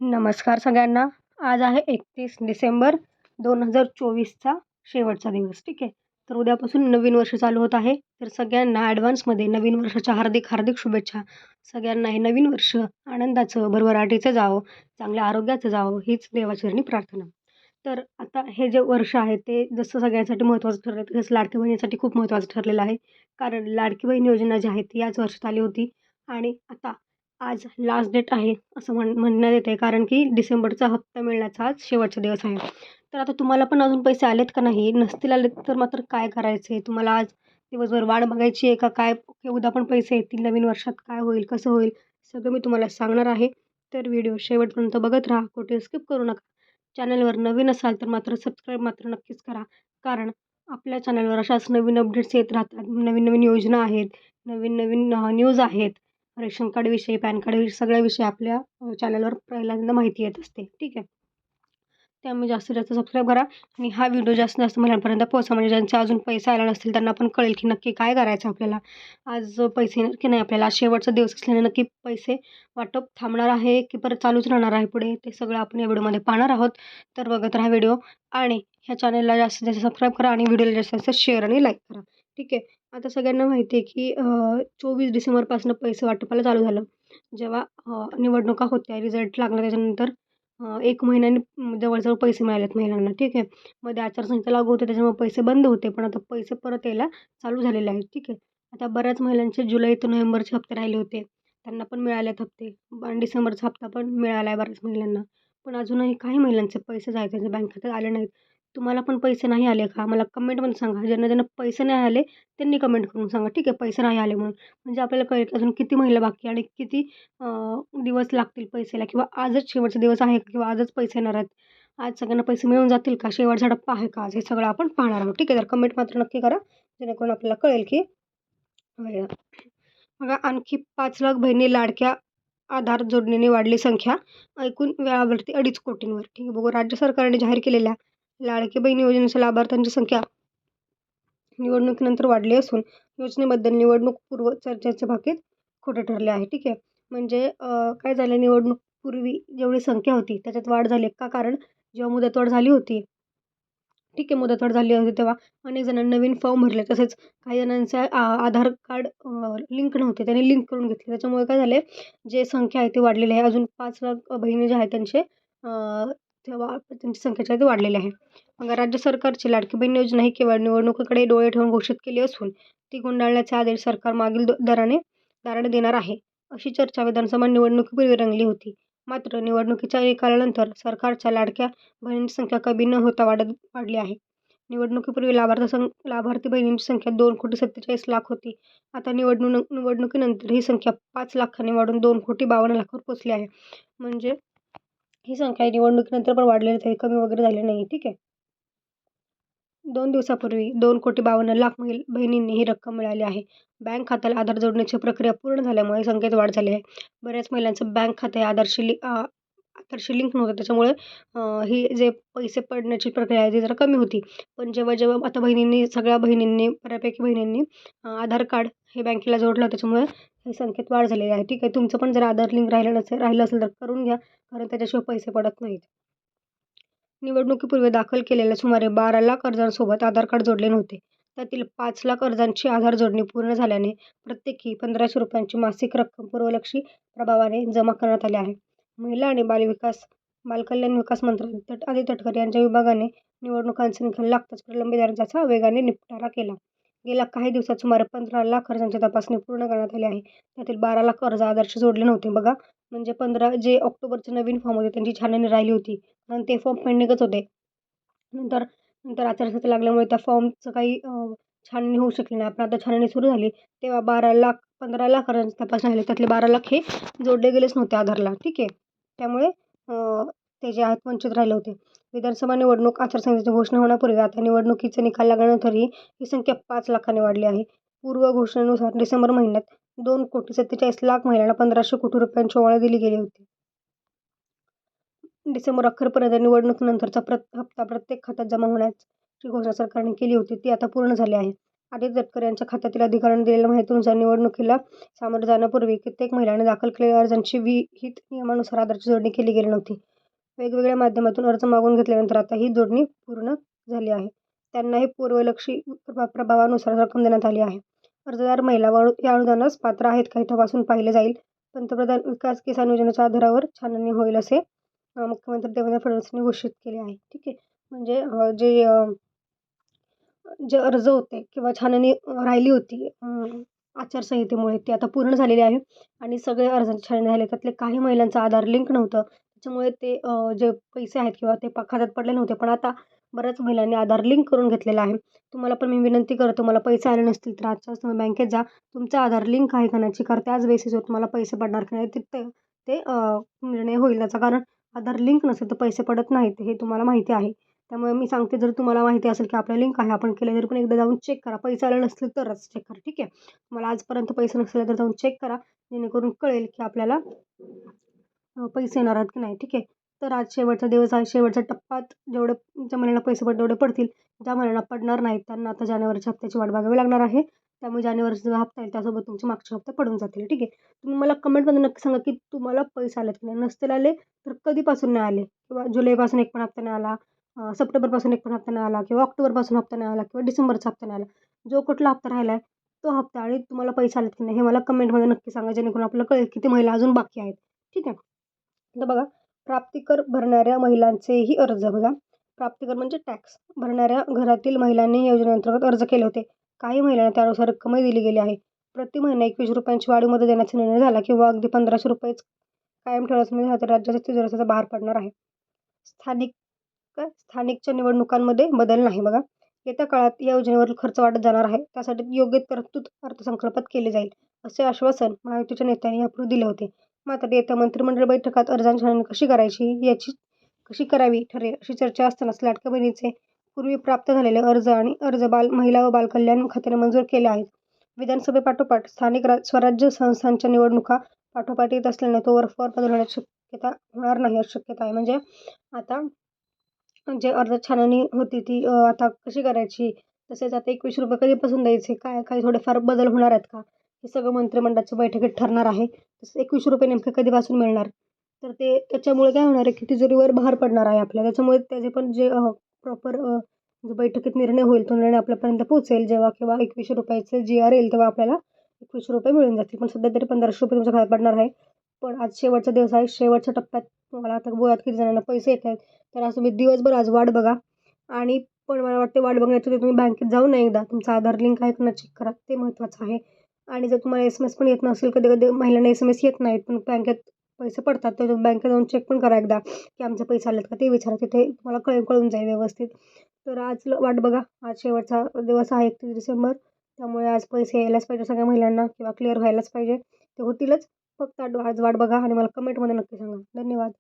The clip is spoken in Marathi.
नमस्कार सगळ्यांना. आज आहे 31 डिसेंबर 2024चा शेवटचा दिवस. ठीक आहे. तर उद्यापासून नवीन वर्ष चालू होत आहे. तर सगळ्यांना ॲडव्हान्समध्ये नवीन वर्षाच्या हार्दिक हार्दिक शुभेच्छा. सगळ्यांना हे नवीन वर्ष आनंदाचं, भरभराटीचं जावो, चांगल्या आरोग्याचं जावो, हीच देवाचरणी प्रार्थना. तर आता हे जे वर्ष आहे ते जसं सगळ्यांसाठी महत्त्वाचं ठरलं तसंच लाडकी बहिणीसाठी खूप महत्त्वाचं ठरलेलं आहे. कारण लाडकी बहीण योजना जी आहे ती याच वर्षात आली होती आणि आता आज लास्ट डेट आहे असं म्हणण्यात येते, कारण की डिसेंबरचा हप्ता मिळण्याचा आज शेवटचा दिवस आहे. तर आता तुम्हाला पण अजून पैसे आलेत का नाही? नसतील आले तर मात्र काय करायचं आहे? तुम्हाला आज दिवसभर वाट बघायची आहे का काय? की उद्या पण पैसे येतील, नवीन वर्षात काय होईल, कसं होईल? सगळं मी तुम्हाला सांगणार आहे. तर व्हिडिओ शेवटपर्यंत बघत राहा, कुठे स्किप करू नका. चॅनलवर नवीन असाल तर मात्र सबस्क्राईब मात्र नक्कीच करा. कारण आपल्या चॅनलवर अशाच नवीन अपडेट्स येत राहतात. नवीन-नवीन योजना आहेत, नवीन-नवीन न्यूज आहेत. रेशन कार्डविषयी, पॅन कार्डविषयी सगळ्याविषयी आपल्या चॅनलवर पहिल्यांदा माहिती येत असते. ठीक आहे. त्यामुळे जास्तीत जास्त सबस्क्राईब करा आणि हा व्हिडिओ जास्तीत जास्त महिलांपर्यंत पोहोचा, म्हणजे ज्यांचे अजून पैसे आले नसतील त्यांना पण कळेल की नक्की काय करायचं आपल्याला. आज पैसे येणार की नाही आपल्याला. आज शेवटचा दिवस असल्याने नक्की पैसे वाटप थांबणार आहे की परत चालूच राहणार आहे पुढे, ते सगळं आपण या व्हिडिओमध्ये पाहणार आहोत. तर बघत राहा व्हिडिओ आणि ह्या चॅनलला जास्तीत जास्त सबस्क्राईब करा आणि व्हिडिओला जास्तीत जास्त शेअर आणि लाईक करा. ठीक आहे. आता सगळ्यांना माहिती आहे की 24 डिसेंबरपासून पैसे वाटपाला चालू झालं. जेव्हा निवडणुका होत्या, रिझल्ट लागला त्याच्यानंतर 1 महिन्याने जवळ-जवळ पैसे मिळालेत महिलांना. ठीक आहे. मध्ये आचारसंहिता लागू होते त्याच्यामुळे पैसे बंद होते, पण आता पैसे परत यायला चालू झालेले आहेत. ठीक आहे. आता बऱ्याच महिलांचे जुलै ते नोव्हेंबरचे हप्ते राहिले होते. त्यांना पण मिळालेत हप्ते आणि डिसेंबरचा हप्ता पण मिळाला आहे बऱ्याच महिलांना. पण अजूनही काही महिलांचे पैसे जे आहेत त्यांच्या बँक खात्यात आले नाहीत. तुम्हाला पण पैसे नाही आले का? मला कमेंटमध्ये सांगा. ज्यांना पैसे नाही आले त्यांनी कमेंट करून सांगा. ठीक आहे. पैसे नाही आले म्हणून. म्हणजे आपल्याला कळेल की अजून किती महिला बाकी आणि किती दिवस लागतील पैशाला, किंवा आजच शेवटचा दिवस आहे का, किंवा आजच पैसे येणार आहेत. आज सगळ्यांना पैसे मिळून जातील का? शेवटचा टप्पा आहे का आज? हे सगळं आपण पाहणार आहोत. ठीक आहे. तर कमेंट मात्र नक्की करा, जेणेकरून आपल्याला कळेल की बघा, आणखी 5,00,000 बहिणी लाडक्या आधार जोडणीने वाढली संख्या. एकूण वेळावरती 2.5 कोटींवर. ठीक आहे. बघू, राज्य सरकारने जाहीर केलेल्या लाडकी बहीण योजनेच्या लाभार्थ्यांची संख्या निवडणुकीनंतर वाढली असून योजनेबद्दल निवडणूक पूर्व चर्चेच्या बाबतीत खोटे ठरले आहे. ठीक आहे. म्हणजे काय झालं, निवडणूक पूर्वी जेवढी संख्या होती त्याच्यात वाढ झाली. का? कारण जेव्हा मुदतवाढ झाली होती, ठीक आहे, मुदतवाढ झाली होती तेव्हा अनेक जणांनी नवीन फॉर्म भरले. तसेच काही जणांचे आधार कार्ड लिंक नव्हते, त्यांनी लिंक करून घेतले. त्याच्यामुळे काय झाले, जे संख्या आहे ती वाढलेली आहे. अजून 5,00,000 बहिणी ज्या आहेत त्यांचे तेव्हा त्यांची संख्या जी आहे ती वाढलेली आहे. मग राज्य सरकारची लाडकी बहीण योजना ही केवळ निवडणुकीकडे डोळे ठेवून घोषित केली असून ती गुंडाळण्याचे आदेश सरकार मागील दाराने देणार आहे, अशी चर्चा विधानसभा निवडणुकीपूर्वी रंगली होती. मात्र निवडणुकीच्या निकालानंतर सरकारच्या लाडक्या बहिणींची संख्या कमी न होता वाढली आहे. निवडणुकीपूर्वी लाभार्थी बहिणींची संख्या 2,47,00,000 होती. आता निवडणुकीनंतर ही संख्या 5 लाखांनी वाढून 2,52,00,000 वर पोहोचली आहे. म्हणजे ही संख्या निवडणुकीनंतर पण वाढलेलीच आहे, कमी वगैरे झाली नाही. ठीक आहे. 2 दिवसापूर्वी 2,52,00,000 बहिणींनी ही रक्कम मिळाली आहे. बँक खात्याला आधार जोडण्याची प्रक्रिया पूर्ण झाल्यामुळे संख्येत वाढ झाली आहे. बऱ्याच महिलांचं बँक खाते आधारशी लिंक नव्हतं. त्याच्यामुळे ही जे पैसे पडण्याची प्रक्रिया आहे ती जरा कमी होती. पण जेव्हा आता सगळ्या बहिणींनी, बऱ्यापैकी बहिणींनी आधार कार्ड हे बँकेला जोडलं, त्याच्यामुळे ही संख्येत वाढ झालेली आहे. ठीक आहे. तुमचं पण जर आधार लिंक राहिलं असेल तर करून घ्या, कारण त्याच्याशिवाय पैसे पडत नाहीत. निवडणुकीपूर्वी दाखल केलेल्या सुमारे 12,00,000 अर्जांसोबत आधार कार्ड जोडले नव्हते. त्यातील 5,00,000 अर्जांची आधार जोडणी पूर्ण झाल्याने प्रत्येकी ₹1,500 मासिक रक्कम पूर्वलक्षी प्रभावाने जमा करण्यात आली आहे. महिला आणि बालकल्याण विकास मंत्री आदित्य तटकरे यांच्या विभागाने निवडणुकांचे निकाल लागताच प्रलंबित अर्जांचा वेगाने निपटारा केला. गेल्या काही दिवसात सुमारे 15,00,000 अर्जांची तपासणी पूर्ण करण्यात आली आहे. त्यातील 12,00,000 अर्ज आधारशी जोडले नव्हते. बघा, म्हणजे 15 जे ऑक्टोबरचे नवीन फॉर्म होते त्यांची छाननी राहिली होती आणि ते फॉर्म पेंडिंगच होते. नंतर नंतर आचारसंहिता लागल्यामुळे त्या फॉर्मचं काही छाननी होऊ शकली नाही. पण आता छाननी सुरू झाली तेव्हा 15,00,000 अर्जांची तपासणी झाली. त्यातले 12,00,000 हे जोडले गेलेच नव्हते आधारला. ठीक आहे. त्यामुळे ते जे आहेत वंचित राहिले होते. विधानसभा निवडणूक आचारसंहितेची घोषणा होण्यापूर्वी आता निवडणुकीचे निकाल लागल्यानंतरही ही संख्या 5,00,000 वाढली आहे. पूर्व घोषणेनुसार डिसेंबर महिन्यात 2,47,00,000 महिलांना ₹1,500 कोटी ओवाळी दिली गेली होती. डिसेंबर अखेरपर्यंत निवडणुकीनंतरचा हप्ता प्रत्येक खात्यात जमा होण्याची घोषणा सरकारने केली होती, ती आता पूर्ण झाली आहे. आदित्य तटकरे यांच्या खात्यातील अधिकाऱ्यांनी दिलेल्या माहितीनुसार निवडणुकीला सामोरं जाण्यापूर्वी कित्येक महिलांनी दाखल केलेल्या अर्जांची विहित नियमानुसार आधारची जोडणी केली गेली नव्हती. वेगवेगळ्या माध्यमातून अर्ज मागून घेतल्यानंतर आता ही जोडणी पूर्ण झाली आहे. त्यांनाही पूर्वलक्षी प्रभावानुसार रक्कम देण्यात आली आहे. अर्जदार महिला या अनुदानास पात्र आहेत का हे तपासून पाहिले जाईल. पंतप्रधान विकास किसान योजनेच्या आधारावर छाननी होईल असे मुख्यमंत्री देवेंद्र फडणवीस यांनी घोषित केले आहे. ठीक आहे. म्हणजे जे अर्ज होते किंवा छाननी राहिली होती आचारसंहितेमुळे ती आता पूर्ण झालेली आहे आणि सगळे अर्जांची छाननी झाली. त्यातले काही महिलांचं आधार लिंक नव्हतं. त्याच्यामुळे ते जे पैसे आहेत किंवा ते खात्यात पडले नव्हते. पण आता बऱ्याच महिलांनी आधार लिंक करून घेतलेलं आहे. तुम्हाला पण मी विनंती करतो, मला पैसे आले नसतील तर आजच्याच तुम्ही बँकेत जा. तुमचा आधार लिंक आहे का नाही चेक करा. त्याच बेसिसवर तुम्हाला पैसे पडणार की नाही ते निर्णय होईल त्याचा. कारण आधार लिंक नसेल तर पैसे पडत नाहीत हे तुम्हाला माहिती आहे. त्यामुळे मी सांगते, जर तुम्हाला माहिती असेल की आपलं लिंक आहे, आपण केलं तरी पण एकदा जाऊन चेक करा. पैसे आले नसतील तरच चेक करा. ठीक आहे. तुम्हाला आजपर्यंत पैसे नसले तर जाऊन चेक करा, जेणेकरून कळेल की आपल्याला पैसे येणार आहेत की नाही. ठीक आहे. तर आज शेवटचा दिवस आहे. शेवटच्या टप्प्यात जेवढे ज्या महिन्यांना पैसे तेवढे पडतील. ज्या महिन्यांना पडणार नाहीत त्यांना आता जानेवारीच्या हप्त्याची वाट बघावी लागणार आहे. त्यामुळे जानेवारीचा जो हप्ता आहे त्यासोबत तुमचे मागचे हप्ते पडून जातील. ठीक आहे. तुम्ही मला कमेंटमध्ये नक्की सांगा की तुम्हाला पैसे आलेत की नाही. नसतील आले तर कधीपासून नाही आले, किंवा जुलैपासून एक पण हप्ता नाही आला, सप्टेंबरपासून एक पण हप्ता नाही आला, किंवा ऑक्टोबरपासून हप्ता नाही आला, किंवा डिसेंबरचा हप्ता नाही आला. जो कुठला हप्ता राहिला आहे तो हप्ता आणि तुम्हाला पैसे आलेत की नाही हे मला कमेंटमध्ये नक्की सांगा, जेणेकरून आपल्याला कळेल किती महिला अजून बाकी आहेत. ठीक आहे. आता बघा, प्राप्तिकर भरणाऱ्या महिलांचेही अर्ज बघा. प्राप्तिकर म्हणजे टॅक्स भरणाऱ्या घरातील महिलांनी योजनेअंतर्गत अर्ज केले होते. काही महिलांना त्यानुसार रक्कमही दिली गेली आहे. प्रति महिना 21 रुपयांची वाढीव मदत देण्याचा निर्णय झाला, किंवा अगदी 1500 रुपयेच कायम ठेवण्याचा निर्णय झाला तर राज्याच्या तिजोरीचा भार पडणार आहे. स्थानिकच्या निवडणुकांमध्ये बदल नाही बघा. येत्या काळात या योजनेवर खर्च वाढत जाणार आहे. त्यासाठी योग्य तरतूद अर्थसंकल्पात केली जाईल, असे आश्वासन महायुतीच्या नेत्यांनी यापूर्वी दिले होते. मात्र येत्या मंत्रिमंडळ बैठकात अर्जांची छाननी कशी करावी ठरेल अशी चर्चा असतानाच लाडक्या बहिणीचे पूर्वी प्राप्त झालेले अर्ज आणि महिला व बालकल्याण खात्याने मंजूर केले आहेत. विधानसभेपाठोपाठ स्थानिक स्वराज्य संस्थांच्या निवडणुका पाठोपाठ येत असल्याने तो बर्फावर बदल होण्याची शक्यता होणार नाही अशी शक्यता आहे. म्हणजे आता जे अर्ज छाननी होती ती आता कशी करायची, तसेच आता 21 रुपये कधीपासून द्यायचे, काय काही थोडेफार बदल होणार आहेत का, हे सगळं मंत्रिमंडळाच्या बैठकीत ठरणार आहे. तसं 21 रुपये नेमके कधीपासून मिळणार, तर ते त्याच्यामुळे काय होणार आहे की तिजोरीवर भार पडणार आहे आपल्या. त्याच्यामुळे त्याचे पण जे प्रॉपर जो बैठकीत निर्णय होईल तो निर्णय आपल्यापर्यंत पोहोचेल जेव्हा, किंवा 21 रुपयाचं GR येईल तेव्हा आपल्याला 21 रुपये मिळून जातील. पण सध्या तरी 1500 रुपये तुमच्या खात्यात पडणार आहे. पण आज शेवटचा दिवस आहे. शेवटच्या टप्प्यात तुम्हाला आता बघा किती जणांना पैसे येत आहेत. तर आज तुम्ही दिवसभर आज वाट बघा. आणि पण मला वाटते वाट बघण्याची तुम्ही बँकेत जाऊ नये, एकदा तुमचा आधार लिंक आहे का चेक करा, ते महत्त्वाचं आहे. आणि जर तुम्हाला SMS पण येत नसेल, कधी कधी महिलांना SMS येत नाहीत पण बँकेत पैसे पडतात, तर बँकेत जाऊन चेक पण करा एकदा की आमचे पैसे आलेत का, ते विचारा. तिथे तुम्हाला कळून जाईल व्यवस्थित. तर आज वाट बघा. आज शेवटचा दिवस आहे 31 डिसेंबर. त्यामुळे आज पैसे यायलाच पाहिजे सगळ्या महिलांना, किंवा क्लिअर व्हायलाच पाहिजे. ते होतीलच. फक्त आज वाट बघा आणि मला कमेंटमध्ये नक्की सांगा. धन्यवाद.